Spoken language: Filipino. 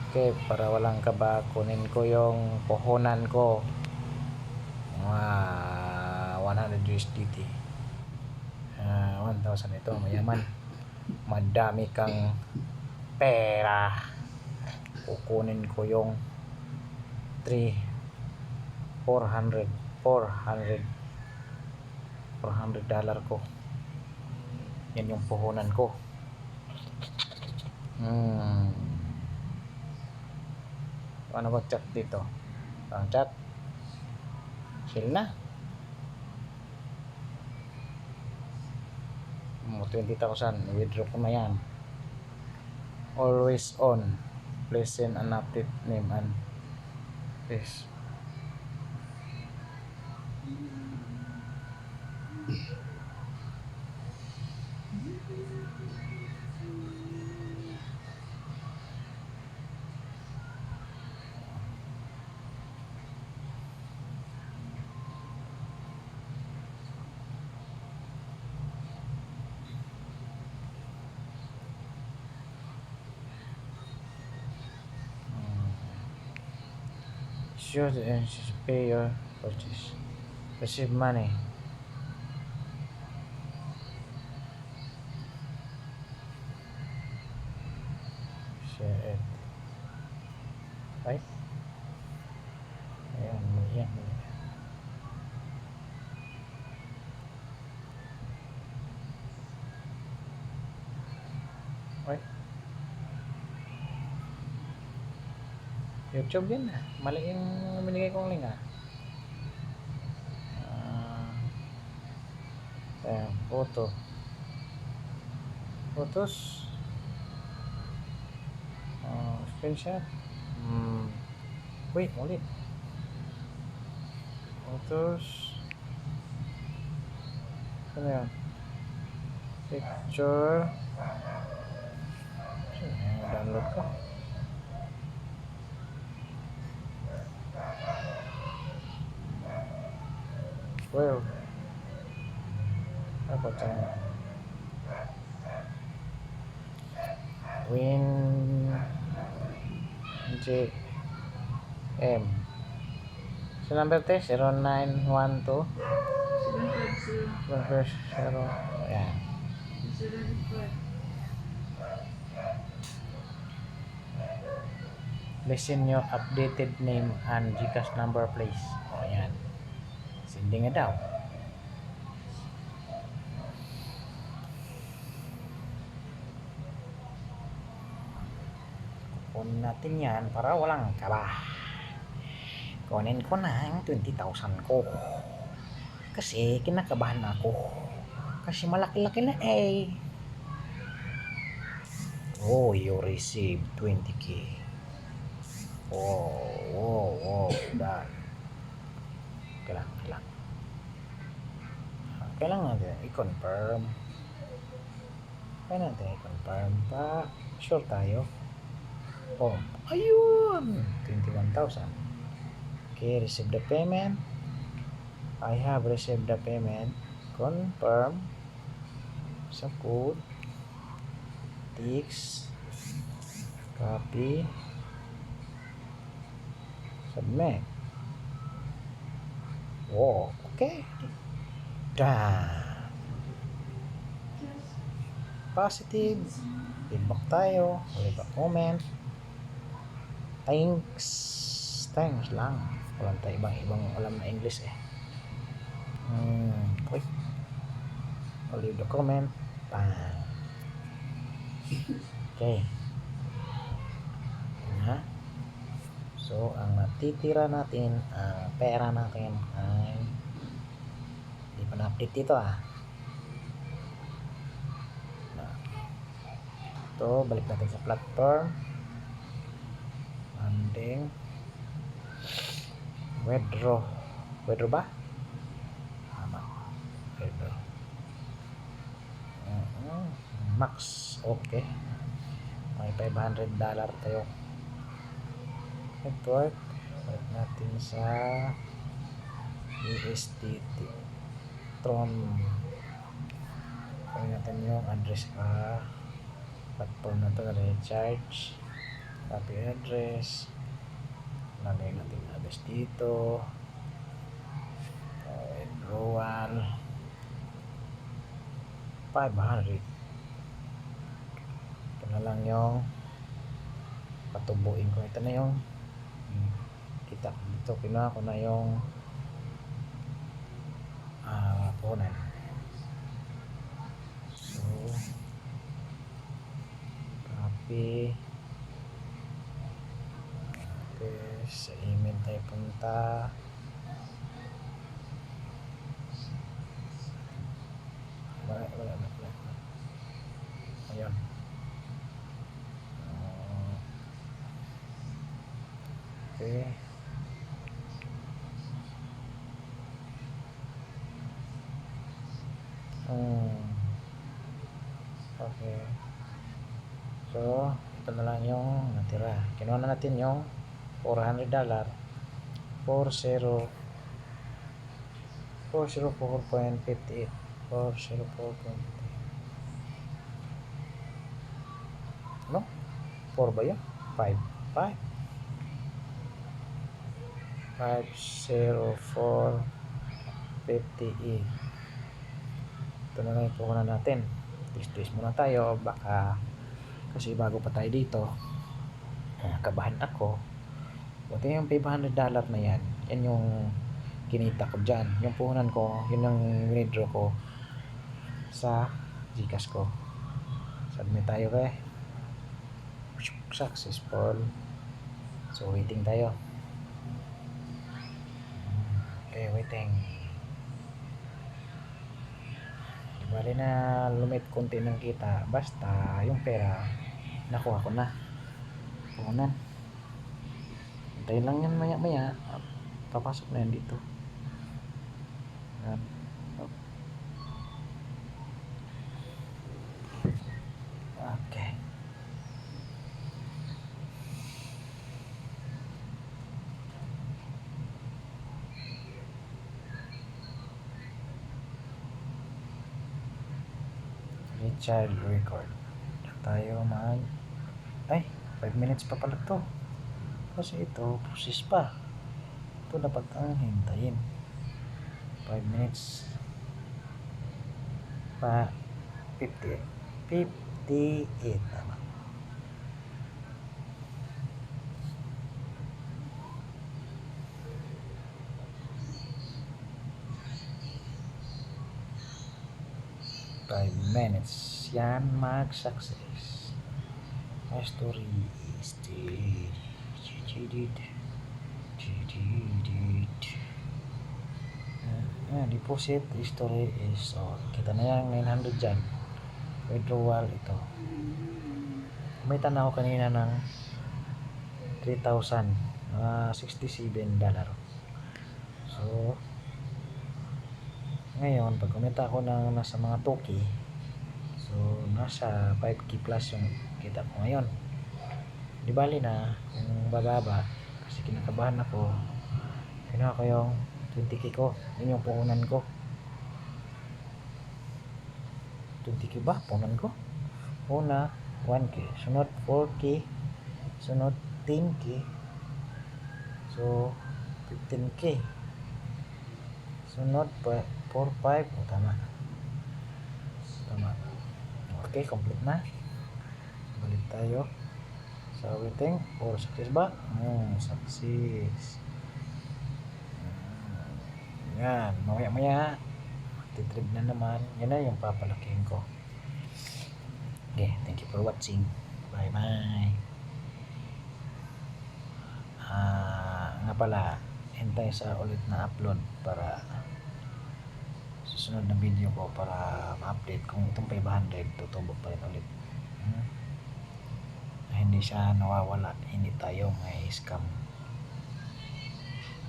Okay, para walang kaba, kunin ko yung puhunan ko. 100 USDT. 1,000 ito, mayaman. Madami kang pera. Kukunin ko yung 400 $400 ko. Yan yung puhunan ko. Ano ba chat dito? Ang chat chill na. 20,000 withdraw ko na yan. Always on. Please send an update name and please. Sure to pay your purchase. Receive money. Share it. Right? Ayan, yan. Right? YouTube din ah. Mali yung binigay kong link ah. Ayan, photo. Photos. Screenshot. Wait, ulit. Photos. Ano yan? Picture. Download ko. Well, apa caranya? Win JM. So number test 0912 0. Ayan. Listen your updated name and GCash number please. O ayan. Sending nga daw. Kunin natin yan para walang kaba. Kunin ko na ang 20,000 ko. Kasi kinakabahan ako. Kasi malaki-laki na eh. Oh, you received 20k. Oh, done. Kailangan natin i-confirm. Kailangan natin i-confirm pa. Sure tayo. Oh, ayun! 21,000. Okay, receive the payment. I have received the payment. Confirm. Sa code. Text. Copy. Submit. Oh, okay. Done. Positive. Feedback tayo. Leave a comment. Thanks lang. Walang tayo ibang alam na English eh. Okay. I'll leave the comment. Bang. Okay. So, ang natitira natin, ang pera natin ay hindi pa na-update dito ah. Ito, balik natin sa platform. Landing. Withdraw ba? Tama. Withdraw. Max. Okay. May $500 tayo. Network. Balik natin sa USDT. Tron. Kaya natin yung address platform na ito. Recharge. copy address, lagay natin address dito, enroll 500. Ito na lang yung patubuin ko. Ito na yung kita ko dito. Kinuha ko na yung punan. So copy, sa email tayo punta. Wala. Ayun. Okay. Okay. So, ito na lang yung natira. Kinuha na natin yung $400. 404.58. 404.58. Ano? 4 ba yun? 5. 504.58. Ito na lang yung puhunan natin. Test muna tayo. Baka kasi bago pa tayo dito, kabahan ako. Buti yung $500 na yan. Yan yung kinita ko dyan. Yung puhunan ko, yun yung withdraw ko sa Gcash ko. Submit tayo kay successful. So waiting tayo. Okay, waiting. Bali na lumit konti ng kita, basta yung pera nakuha ko na. Puhunan. Hintayin lang yan maya at papasok na yan dito. Yan. Okay. Child record. Tayo mag 5 minutes pa pala to. Kasi ito process pa. Ito dapat ang hintayin 5 minutes pa. 58 tama. Minutes yan mag-success. My story is deposit history is kita na yan 900 dyan. Withdrawal ito. May tanaw kanina ng 3,000 $67. So ngayon pag kumita ako ng nasa mga 2K, so nasa 5K plus yung kita ko ngayon. Di bali na kung bababa kasi kinakabahan ako. Kinuha ko yung 20K ko. Yun yung puhunan ko. 20K ba? Puhunan ko. Una 1K, sunod 4K, sunod 10K, so 15K, sunod 4-5. Tama. Okay, complete na. Balik tayo sa waiting for success ba? Success. Yan, maya titrib na naman. Yan na yung papalakihin ko. Okay, thank you for watching. Bye. Nga pala, hintay sa ulit na upload para susunod na video ko para ma-update kung itong 500 tutubo pa rin ulit. Hindi siya nawawala, hindi tayo may scam.